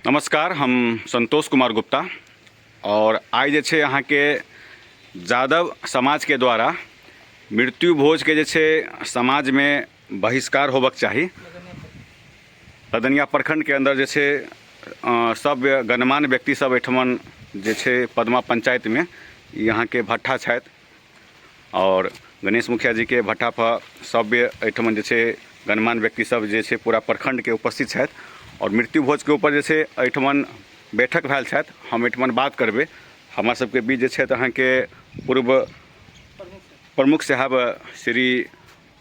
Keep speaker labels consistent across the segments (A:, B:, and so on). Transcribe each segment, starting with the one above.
A: नमस्कार, हम संतोष कुमार गुप्ता और आज जे छे यहाँ के यादव समाज के द्वारा मृत्यु भोज के जे छे समाज में बहिष्कार होबक चाही। लदनिया प्रखंड के अंदर जे छे सब गणमान्य व्यक्ति सब एठमन जे छे पदमा पंचायत में यहाँ के भट्ठा छथि और गणेश मुखिया जी के भट्ठा पर सब एठमन जे छे गणमान्य व्यक्ति सब जे छे पूरा प्रखंड के उपस्थित छथि और मृत्यु भोज के ऊपर जैसे एठमन बैठक भेल छथि। हम एठमन बात करबे। हमारा सबके बीच जे छथि अहाँ के पूर्व प्रमुख साहब श्री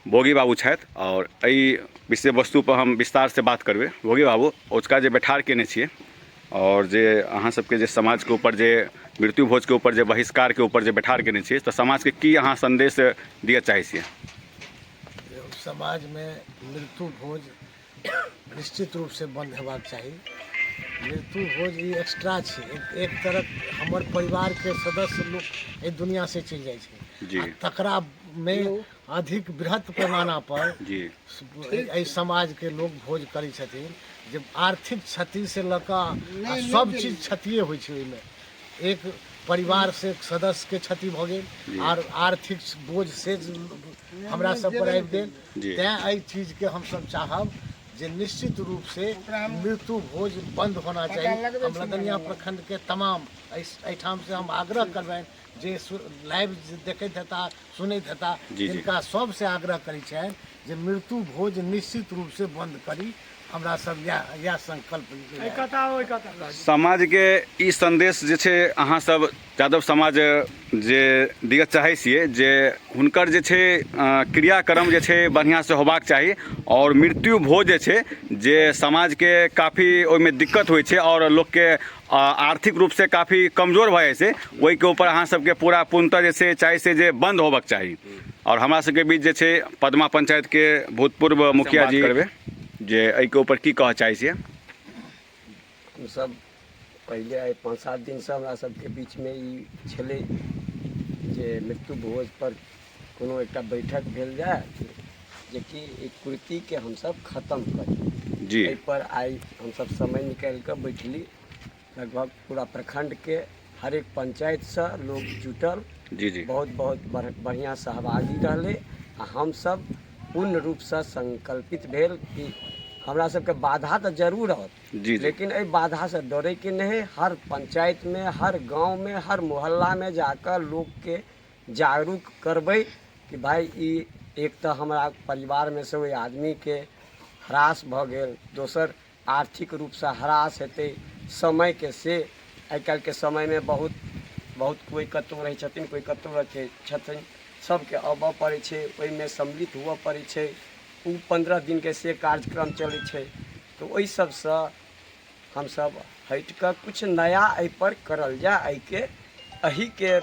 A: भोगी बाबू छथि और एहि विषय वस्तु पर हम विस्तार से बात करबे। भोगी बाबू, ओजका जे बैठार केने छियै और जे अहाँ सबके जे समाज के ऊपर जे मृत्यु भोज के ऊपर जे बहिष्कार के ऊपर जे बैठार केने छियै तो समाज के की अहाँ संदेश दिए चाहै छियै?
B: समाज में मृत्यु भोज निश्चित रूप से बंद हेबाक चाही। मृत्यु भोज ये एक्स्ट्रा है। एक तरफ हमारे परिवार के सदस्य लोग इस दुनिया से चल जाए छे, तकरा में अधिक बृहत पैमाना पर समाज के लोग भोज करै छथिन। जब आर्थिक क्षति से लका सब चीज क्षतिए होइ छे। ओइमे एक परिवार से सदस्य के क्षति भ गेल और आर्थिक बोझ से हमरा सब पर आबि गेल। तैं एहि चीज के हम सब चाहब जे निश्चित रूप से मृत्यु भोज बंद होना चाहिए। हम लदनिया प्रखंड के तमाम एठाम से हम आग्रह करबैन जे लाइव देखैत हेता सुनैत हेता जिनका सबसे आग्रह करै छनि जे मृत्यु भोज निश्चित रूप से बंद करी। हमरा सब यह संकल्प
A: समाज के ई संदेश जे छे अहाँ सब यादव समाज जे दिए चाहै छियै जे हुनकर जे छे क्रियाक्रम जे छे बढ़िया से होबाक चाही और मृत्यु भोज जे छे जे समाज के काफ़ी ओइमे दिक्कत होइ छे और लोग के आर्थिक रूप से काफ़ी कमजोर भए जाय छे, ओहि के ऊपर अहाँ सबके पूरा पूर्णतः जे छे चाहे से जे बंद होबक चाही। और हमरा सबके बीच जे छे पदमा पंचायत के भूतपूर्व मुखिया जी करबे जे एहि के ऊपर की कह चाहै छियै?
C: हम सब पहले 5-7 दिन से हमरा सबके बीच में ई छले जे मृत्यु भोज पर कोनो एकटा बैठक भेल जाए जे कि एक कुर्ती के हम सब खत्म करी जी। एहि पर आई हम सब समय निकाल के बैठली। लगभग पूरा प्रखंड के हर एक पंचायत से लोग जुटल जी। बहुत बढ़िया सहभागी रहले। हम सब पूर्ण रूप से संकल्पित भेल कि हमरा सबके बाधा तो जरूर रहत लेकिन ए बाधा से डरे के नहीं। हर पंचायत में, हर गांव में, हर मोहल्ला में जाकर लोग के जागरूक करबै कि भाई ई एक तो हमारा परिवार में से वही आदमी के ह्रास भ गेल, दोसर आर्थिक रूप से ह्रास हेतै समय के से। आइ काल्हि के समय में बहुत कोई कतौ रहै छथिन, कोई कतौ रहै छथिन, सबके अबऽ पड़ै छै, ओहिमे सम्मिलित हुअ पड़ै छै। 15 दिन के से कार्यक्रम चलै छै तो ओहि सबसे हम सब हट कर कुछ नया एहि पर करल जाए। एहि के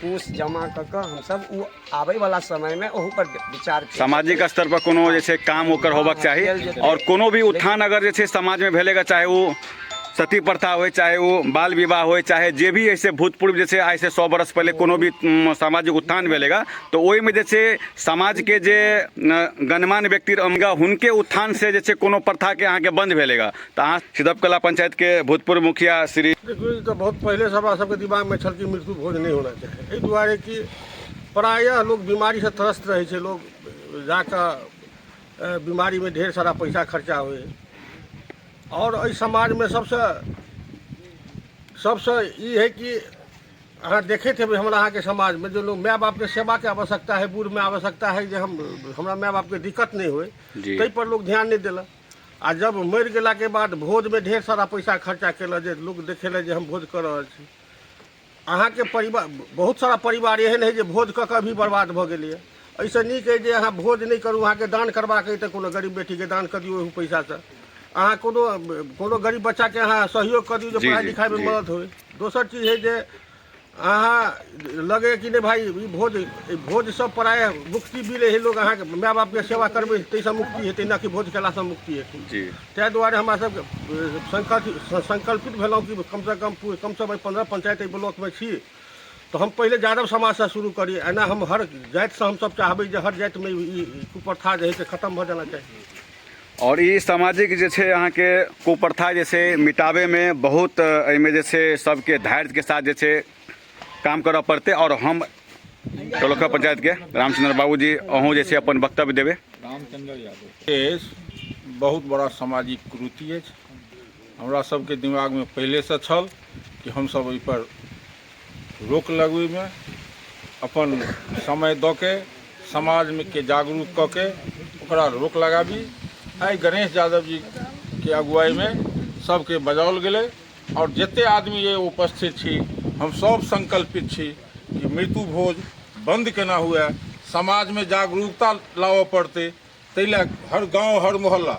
C: कोष जमा कर हम सब आबै वाला समय में ओहू पर विचार
A: सामाजिक स्तर पर कोनो जे छे काम ओकर होबक चाही और कोनो भी उत्थान अगर जे छे समाज में भेलेगा, चाहे वो सती प्रथा हो, चाहे वो बाल विवाह हो, चाहे जे भी ऐसे भूतपूर्व जैसे आज से 100 बरस पहले कोनो भी सामाजिक उत्थान भेलेगा तो ओहि में जैसे समाज के जे गणमान्य व्यक्ति रहेंगे हुनके उत्थान से जैसे कोनो प्रथा के अहाँ के बंद भेलेगा। तो अहाँ सिदबकला पंचायत के भूतपूर्व मुखिया श्री
D: तो बहुत पहले सबके दिमाग में छल कि मृत्यु भोज नहीं होना चाहिए। एहि दुआरे कि प्रायः लोग बीमारी से त्रस्त रहे छे। लोग जाकर बीमारी में ढेर सारा पैसा खर्चा हुए और इस समाज में सबसे ये है कि अगर देखे थे हमारा यहाँ के समाज में जो लोग माँ बाप के सेवा के आवश्यकता है, बूढ़ में आवश्यकता है जो हमारा माँ बाप के दिक्कत नहीं हुए, तै पर लोग ध्यान नहीं दिला। आ जब मर गला के बाद भोज में ढेर सारा पैसा खर्चा केला जे लोग देखेला जे हम भोज कर रहे छी। अहाँ के परिवार बहुत सारा परिवार एहन है जो भोज क के भी बर्बाद भ गेल है। ऐसे नीक है जे अहाँ भोज नहीं करू, अहाँ के दान करबाक है तो कोनो गरीब बेटी के दान कर दियो पैसा से। अहाँ कोनो गरीब बच्चा के अहाँ सहयोग कर दियो जो पढ़ाई लिखाई में मदद हो। दोसर चीज है जे अहाँ लगे कि नहीं भाई भोज सब प्राय मुक्ति मिले है। लोग अहाँ के माँ बाप के सेवा करबे तैसे मुक्ति हेतै, न कि भोज केला से मुक्ति हेतै। तै दुआरे हमरा सब संकल्पित भेलौं कि कम से कम 15 पंचायत ब्लॉक में छी तो हम पहले यादव समाज से शुरू करिए। एना हम हर जाति से हम सब चाहबै जे हर जाति में कुप्रथा जे है से खत्म भ जाना चाहिए।
A: और ई सामाजिक जे छै अहाँके कुप्रथा जे छै मिटाबे में बहुत एहिमे जे छै सबके धैर्य के साथ जे छै काम करऽ पड़तै। और हम टोलका पंचायत के रामचंद्र बाबू जी अहूँ जे छै अपन वक्तव्य देबै।
E: केस बहुत बड़ा सामाजिक कुरीति अछि। हमरा सबके दिमाग में पहले से छल कि हमसब एहि पर रोक लगबै में अपन समय दऽ के समाज में के जागरूक कऽ के ओकरा रोक लगाबी। आइ गणेश यादव जी के अगुवाई में सबके बजाओल गेलै और जते आदमी ये उपस्थित छी हम सब संकल्पित छी कि मृत्यु भोज बंद केना हुए, समाज में जागरूकता लाबऽ पड़तै। ताहि लए हर गांव हर मोहल्ला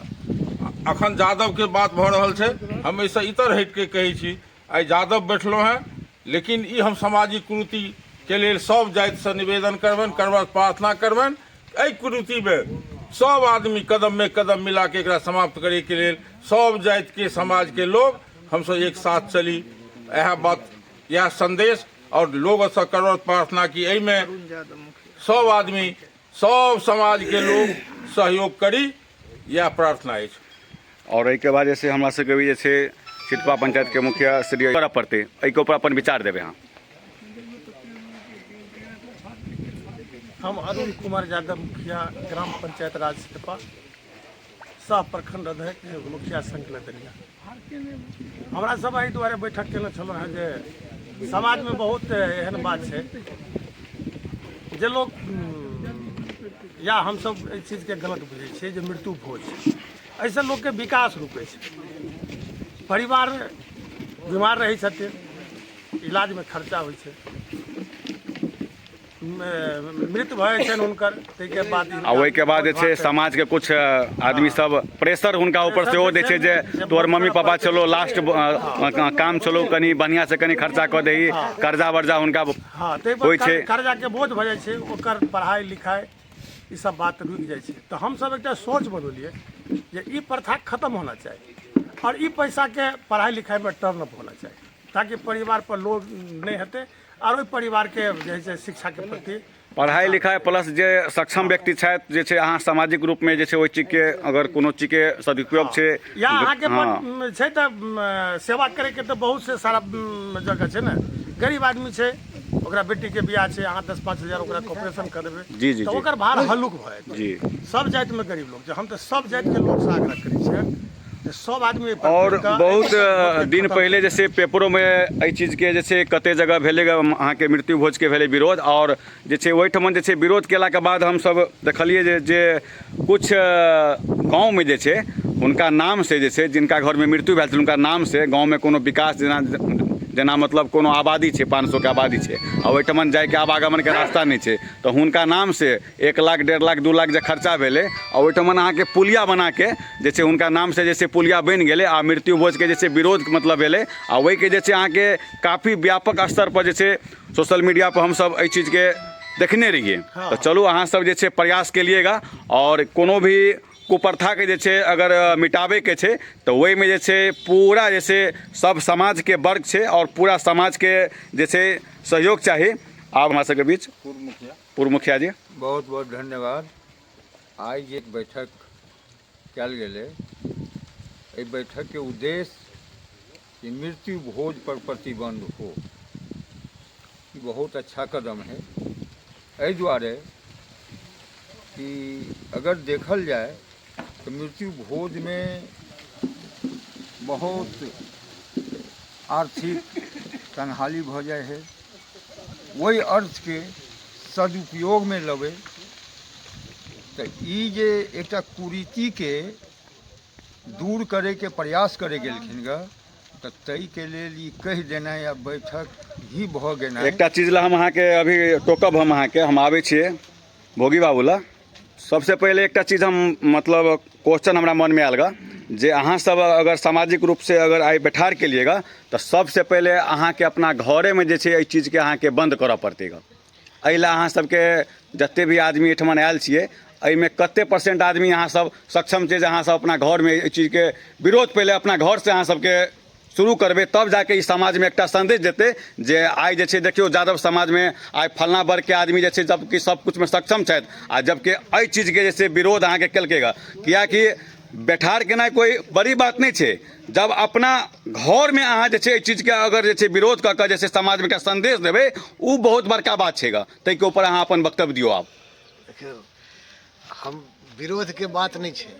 E: अखन यादव के बात भऽ रहल छै, हम एहिसँ इतर हटि के कहै छी आइ यादव बैठलहुँ हैं, लेकिन ई हम सामाजिक कुरीति के लेल सब जाति से निवेदन करबनि, करबा प्रार्थना करबनि। एहि कुरीति में सब आदमी कदम में कदम मिला के एकरा समाप्त करे के लेल सब जाति के समाज के लोग हमसब एक साथ चली। यह बात यह संदेश और लोग से करब प्रार्थना की एहि में सब आदमी सब समाज के लोग सहयोग करी, यह प्रार्थना है।
A: और एहिके बाद जैसे हमरा सबके भी जे छै सिटपा पंचायत के मुखिया श्री करऽ पड़तै, एहिके ऊपर अपन विचार देबै अहाँ।
B: हम अरुण कुमार यादव मुखिया ग्राम पंचायत राज सिटपा सह प्रखंड अध्यक्ष मुखिया संघ लदनिया। हमरा सब एहि दुआरे बैठक केने छलहुँ हैं जे समाज में बहुत एहन बात है जे लोग या हम सब एहि चीज के गलत बुझे छियै जे मृत्यु भोज ऐसे लोग के विकास रुकै छै। परिवार बीमार रहै छथिन, इलाज में खर्चा होइ छै, मृत्यु भऽ छनि हुनकर, ताहिके बाद
A: आ ओहिके बाद जे छै समाज के कुछ आदमी सब प्रेशर हुनका ऊपर सेहो दै छै जे तोहर मम्मी पापा चलो लास्ट काम चलो कनी बढ़िया से कनी खर्चा कऽ दही, कर्जा वर्जा हुनका होइ छै,
B: कर्जा के बोझ भऽ जाइ छै, ओकर पढ़ाई लिखाई ई सब बात रुकि जाइ छै। तऽ हमसब एकटा सोच बनौलिए जे ई प्रथा खत्म होना चाहिए और ई पैसा के पढ़ाई लिखाई में टर्न अप होना चाहिए, ताकि परिवार पर लोड नहीं हेतै और ओहि परिवार के जे छै शिक्षा के प्रति
A: पढ़ाई लिखाई प्लस जे सक्षम व्यक्ति छथि जे छै अहाँ सामाजिक रूप में जे छै ओहि चीज के अगर कोनो चीज के सदुपयोग छै
B: या अहाँके छै तऽ सेवा करे के तऽ बहुत से सारा जगह छै ने। गरीब आदमी छै, ओकरा बेटी के बियाह छै, अहाँ 10-5 हजार ओकरा कॉपरेशन कर देबै
A: जी
B: तऽ ओकर भार हल्लुक भऽ जेतै।
A: जी
B: सब जाति में गरीब लोग छै, हम तऽ सब जाति के लोग से आग्रह करै छियै सब आदमी।
A: और बहुत दिन पहले जैसे पेपरों में एहि चीज के जैसे कते जगह भेलै अहाँके मृत्यु भोज के भेलै विरोध, और जे छै ओहिठमन जे छै विरोध केला के बाद हमसब देखलिए जे कुछ गाँव में जे छै हुनका नाम से जे छै जिनका घर में मृत्यु भेल छै हुनका नाम से गाँव में कोनो विकास जेना मतलब कोनो आबादी छै 500 के आबादी छै आ ओहिठमन जाए के आवागमन के रास्ता नहीं छै, तो हुनका नाम से 1 लाख 1.5 लाख 2 लाख जे खर्चा भेलै आ ओहिठमन अहाँके पुलिया बना के जे छै हुनका नाम से जैसे पुलिया बनि गेलै आ मृत्यु भोज के जैसे विरोध मतलब भेलै आ ओहि के जे छै अहाँके काफी व्यापक स्तर पर जे छै सोशल मीडिया पर हमसब एहि चीज के देखने रहिए। तो चलू अहाँ सब जे छै प्रयास केलिएगा और कोनो भी कुप्रथा के जे छै अगर मिटाबे के छै तो वही में जे छै पूरा जैसे सब समाज के वर्ग छै और पूरा समाज के जे छै सहयोग चाहिए। आप हमरा सबके बीच पूर्व मुखिया जी
F: बहुत बहुत धन्यवाद। आज जे बैठक कल गेलै, एहि बैठक के उद्देश्य कि मृत्यु भोज पर प्रतिबंध हो, ये बहुत अच्छा कदम है। एहि दुआरे कि अगर देखल जाए तो मृत्यु भोज में बहुत आर्थिक तंगहाली भ जाए है, वही अर्थ के सदुपयोग में लगे तो ई जे एकटा कुरीति के दूर करे के प्रयास करे गेलखिन ग, तो तई के लेल ई कह देना या बैठक ही भ गेना।
A: एकटा चीज ला हम अहाँ के अभी टोकब, हम अहाँ के हम आबै छियै भोगी बाबू ला। सबसे पहले एकटा चीज हम मतलब क्वेश्चन हमरा मन में आयल गा जे अहाँ सब अगर सामाजिक रूप से अगर आई बैठार के लिएगा तो सबसे पहले अहाँ के अपना घरे में जे छै एहि चीज के अहाँ के बंद करऽ पड़तै गा। एहि ला अहाँ सबके जते भी आदमी एठमन आयल छियै एहिमे कते % आदमी अहाँ सब सक्षम छै जे अहाँ सब अपना घर में एहि चीज के विरोध पहले अपना घर से अहाँ सबके शुरू करबै, तब जाके ई समाज में एकटा संदेश देते जे आइ जे छै देखियो यादव समाज में आइ फलना वर्ग के आदमी जे छै जबकि सब कुछ में सक्षम छथि आ जबकि एहि चीज के जे छै विरोध अहाँ के केलकै गा। कियाकि बैठार केनाइ कोई बड़ी बात नहीं है। जब अपना घर में अहाँ जे छै एहि चीज के अगर जे छै विरोध कऽ कऽ जे छै समाज में एकटा संदेश देबै, ओ बहुत बड़का बात छेगा। ताहि के ऊपर अहाँ अपन वक्तव्य दियौ आब।
B: देखियौ, हम विरोध के बात नहीं छै,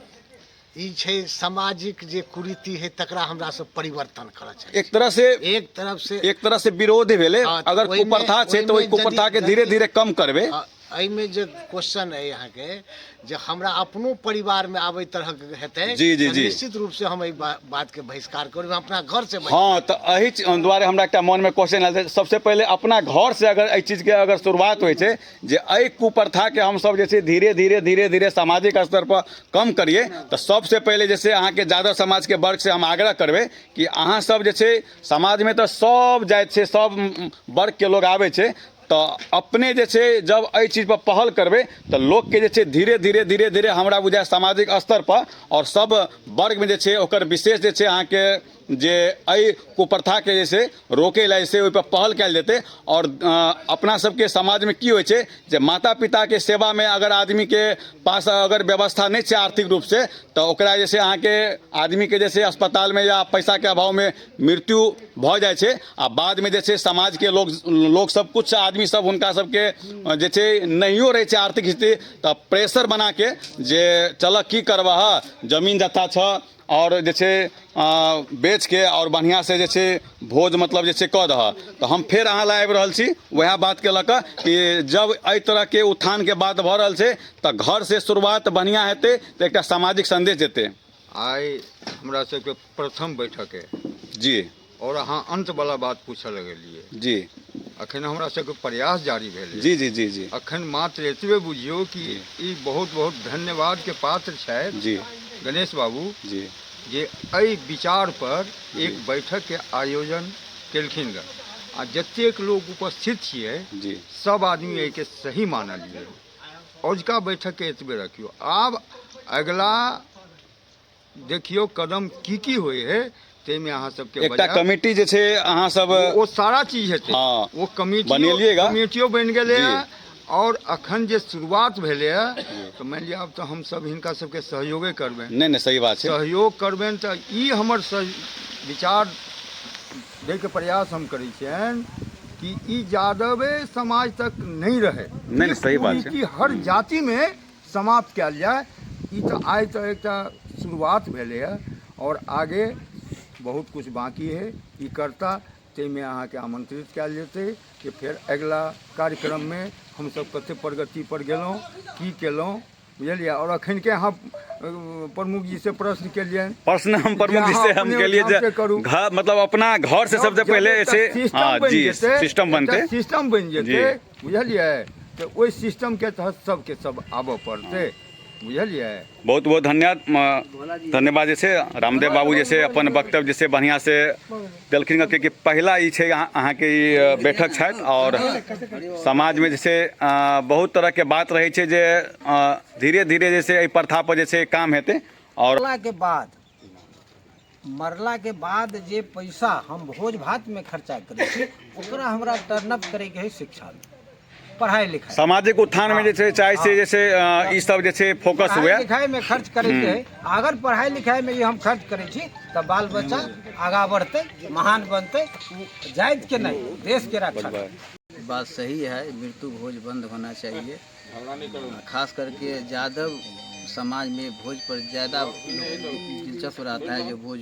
B: ई छै सामाजिक जे कुरीति है तकरा हमरा सब परिवर्तन करऽ चाही।
A: एक तरह से विरोध भेलै।
B: हाँ,
A: अगर
B: ओहिमे-
A: कुप्रथा छै तो ओहि
B: ओहिमे
A: कुप्रथा के
B: यदि-
A: धीरे धीरे कम करबै।
B: एहिमे जे क्वेश्चन है यहाँ के जे हमरा अपनो परिवार में आबै तरह के हेतै,
A: जी, जी,
B: तऽ
A: जी।
B: निश्चित रूप से हम एहि बात के बहिष्कार करबै, अपना घर से
A: हाँ, तो एहि दुआरे हमरा एकटा मन में क्वेश्चन आयल छै। सबसे पहले अपना घर से अगर एहि चीज के अगर शुरुआत होइ छै जे एहि कुप्रथा के हम सब जे छै धीरे धीरे सामाजिक स्तर पर कम करिए, तो सबसे पहले जैसे अहाँ के यादव समाज के वर्ग से हम आग्रह करबै कि अहाँ सब जे छै समाज में तो सब जाति छै, सब वर्ग के लोग आबै छै, तो अपने जे छै जब एहि चीज पर पहल करबै तो लोग के जे छै धीरे धीरे हमरा बुझाय सामाजिक स्तर पर और सब वर्ग में जे छै ओकर विशेष जे छै अहाँ के जे एहि कुप्रथा के जे छै रोके ला जे छै ओहि पर पहल कयल जेतै। और अपना सबके समाज में की होइ छै जे माता पिता के सेवा में अगर आदमी के पास अगर व्यवस्था नहीं छै आर्थिक रूप से, तो ओकरा जे छै अहाँ के आदमी के जे छै अस्पताल में या पैसा के अभाव में मृत्यु भऽ जाइ छै। आ बाद में जे छै समाज के लोग सब कुछ आदमी सब हुनका सबके जे छै नहियो रहै छै आर्थिक स्थिति, तऽ प्रेशर बना के जे चलऽ की करबह, जमीन जत्था छ और जे छै बेच के और बढ़िया से जे छै भोज मतलब जे छै कऽ दह। तो हम फेर अहाँ ला आबि रहल छी वएह बात के लऽ कऽ कि जब एहि तरह के उत्थान के बात भऽ रहल छै तऽ घर से शुरुआत बढ़िया हेतै तऽ एकटा सामाजिक संदेश जेतै।
F: आइ हमरा सबके प्रथम बैठक है
A: जी
F: और अहाँ अंत वाला बात पूछऽ लगलियै।
A: जी
F: अखन हमरा सबके प्रयास जारी भेल है।
A: जी जी जी जी
F: अखन मात्र एतबे बुझियौ कि ई बहुत बहुत धन्यवाद के पात्र छथि
A: जी
F: गणेश बाबू
A: जी
F: जे एहि विचार पर एक बैठक के आयोजन केलखिन ग। आ जतेक लोग उपस्थित छियै
A: जी
F: सब आदमी एहि के सही मानलियै। औजका बैठक के एतबे रखियौ। आब अगला देखियौ कदम की होय है, ताहिमे अहाँ सबके
A: एकटा कमिटी जे छै अहाँ सब
F: वो सारा चीज हेतै।
A: हाँ,
F: वो कमिटी
A: बनेलिएगा।
F: कमिटियो बनि गेलै
A: जी।
F: है। और अखन जे शुरुआत भेलै है तो मानि लिअ आब तो हम सब हिनका सबके सहयोगे करबनि।
A: नहीं सही बात है।
F: सहयोग करबनि तो ई हमर विचार दैके प्रयास हम करै छियनि कि ई यादवे समाज तक नहीं रहे।
A: नहीं, सही बात है।
F: कि हर जाति में समाप्त कयल जाए। ई तो आइ तो एकटा शुरुआत भेलै है और आगे बहुत कुछ बाकी है। ई करता ताहिमे अहाँके आमंत्रित कयल जेतै कि फेर अगिला कार्यक्रम में हमसब कते प्रगति पर गेलहुँ, की केलहुँ, बुझलियै। और अखन के अहाँ प्रमुख जी से प्रश्न केलियनि।
A: प्रश्न हम प्रमुख जी से हम के लिए घर मतलब अपना घर से सबसे पहले ऐसे हाँ जी सिस्टम बनते
F: सिस्टम बन जेतै, बुझलियै। तो ओहि सिस्टम के तहत सबके सब आबऽ पड़तै, बुझलियै।
A: बहुत बहुत धन्यवाद जैसे रामदेव बाबू जैसे अपन वक्तव्य जैसे बढ़िया से देलखिन कि पहला ई छै अहाँ के ई बैठक छथि और समाज में जैसे बहुत तरह के बात रहे छै जे धीरे धीरे जैसे एहि प्रथा पर जैसे काम हेतै। और
G: मरला के बाद जे पैसा हम भोज भात में खर्चा करै छी ओकरा हमरा टर्न अप करे के है शिक्षा में, पढ़ाई लिखाई
A: सामाजिक उत्थान में जैसे चाहे से जैसे ई सब जैसे फोकस हुए
G: पढ़ाई लिखाई में खर्च करे के है। अगर पढ़ाई लिखाई में ये हम खर्च करे छी तो बाल बच्चा आगा बढ़ते, महान बनते, जाति के नहीं देश के रक्षा।
H: बात सही है, मृत्यु भोज बंद होना चाहिए। खास करके यादव समाज में भोज पर ज़्यादा दिलचस्प रहता है जो भोज